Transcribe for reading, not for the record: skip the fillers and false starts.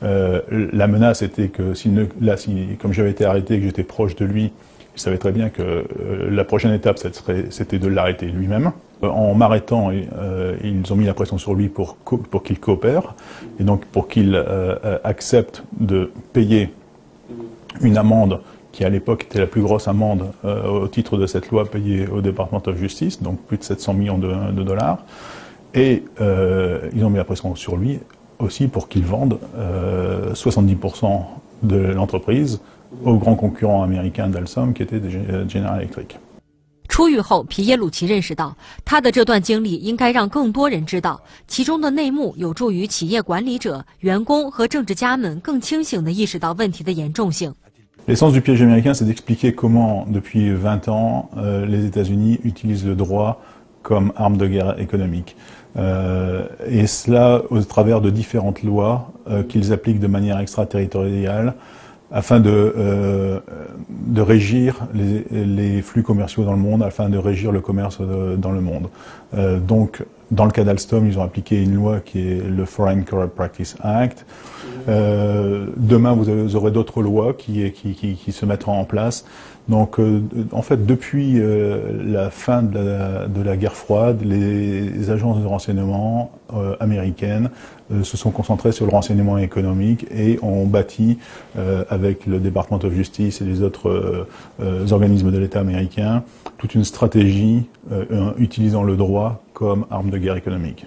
La menace était que comme j'avais été arrêté et que j'étais proche de lui, il savait très bien que la prochaine étape, c'était de l'arrêter lui-même. En m'arrêtant, ils ont mis la pression sur lui pour qu'il coopère, et donc pour qu'il accepte de payer une amende qui à l'époque était la plus grosse amende au titre de cette loi payée au Department of Justice, donc plus de 700 millions de dollars. Et ils ont mis la pression sur lui aussi pour qu'il vende 70% de l'entreprise au grand concurrent américain d'Alstom, qui était General Electric. 出狱后，皮耶鲁奇认识到，他的这段经历应该让更多人知道，其中的内幕有助于企业管理者、员工和政治家们更清醒地意识到问题的严重性。 L'essence du piège américain, c'est d'expliquer comment, depuis 20 ans, les États-Unis utilisent le droit comme arme de guerre économique. Et cela au travers de différentes lois qu'ils appliquent de manière extraterritoriale afin de régir les flux commerciaux dans le monde, afin de régir le commerce dans le monde. Donc, dans le cas d'Alstom, ils ont appliqué une loi qui est le Foreign Corrupt Practice Act. Demain, vous aurez d'autres lois qui se mettront en place. Donc, en fait, depuis la fin de la guerre froide, les agences de renseignement américaines se sont concentrées sur le renseignement économique et ont bâti, avec le Department of Justice et les autres organismes de l'État américain, toute une stratégie utilisant le droit comme arme de guerre économique.